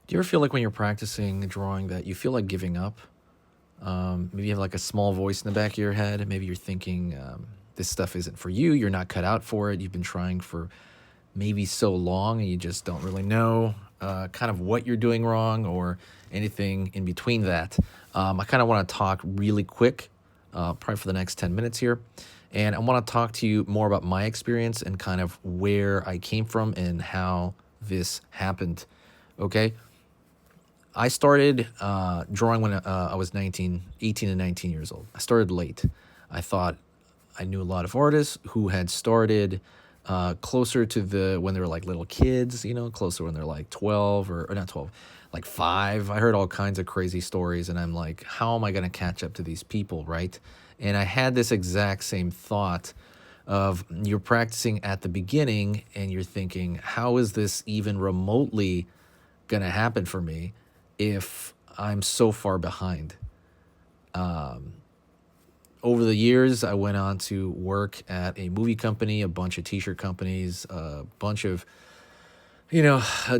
Do you ever feel like when you're practicing drawing that you feel like giving up? Maybe you have like a small voice in the back of your head. Maybe you're thinking this stuff isn't for you. You're not cut out for it. You've been trying for maybe so long and you just don't really know kind of what you're doing wrong or anything in between that. I kind of want to talk really quick, probably for the next 10 minutes here. And I want to talk to you more about my experience and kind of where I came from and how this happened. Okay. I started drawing when I was 19, 18 and 19 years old. I started late. I thought I knew a lot of artists who had started closer to when they were like little kids, closer when they're like 12 or not 12, like 5. I heard all kinds of crazy stories and I'm like, how am I going to catch up to these people, right? And I had this exact same thought of you're practicing at the beginning and you're thinking, how is this even remotely going to happen for me if I'm so far behind? Over the years, I went on to work at a movie company, a bunch of t-shirt companies, a bunch of,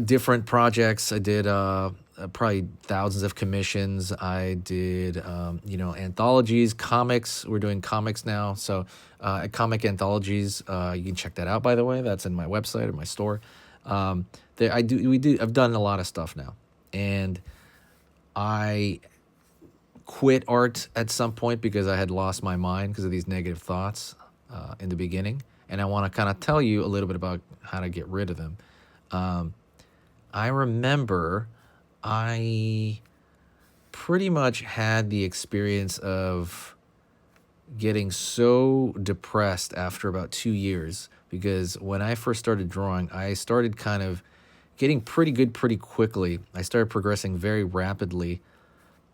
different projects. I did probably thousands of commissions. I did, anthologies, comics. We're doing comics now. So at Comic Anthologies, you can check that out, by the way. That's in my website or my store. I've done a lot of stuff now. And I quit art at some point because I had lost my mind because of these negative thoughts in the beginning. And I want to kind of tell you a little bit about how to get rid of them. I remember I pretty much had the experience of getting so depressed after about 2 years because when I first started drawing, I started kind of getting pretty good pretty quickly. I started progressing very rapidly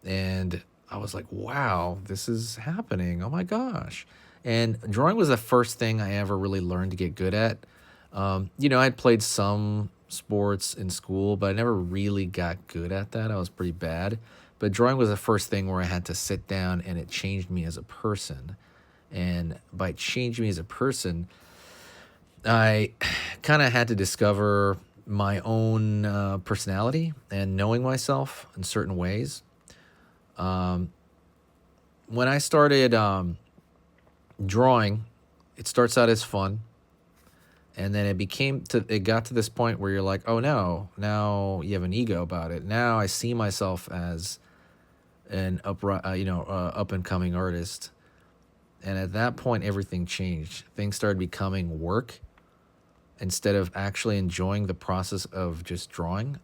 and I was like, wow, this is happening. Oh my gosh. And drawing was the first thing I ever really learned to get good at. I'd played some sports in school, but I never really got good at that. I was pretty bad. But drawing was the first thing where I had to sit down and it changed me as a person. And by changing me as a person, I kind of had to discover my own personality and knowing myself in certain ways. Um, when I started drawing, it starts out as fun, and then it got to this point where you're like, oh no, now you have an ego about it. Now I see myself as an up and coming artist, and at that point everything changed. Things started becoming work instead of actually enjoying the process of just drawing.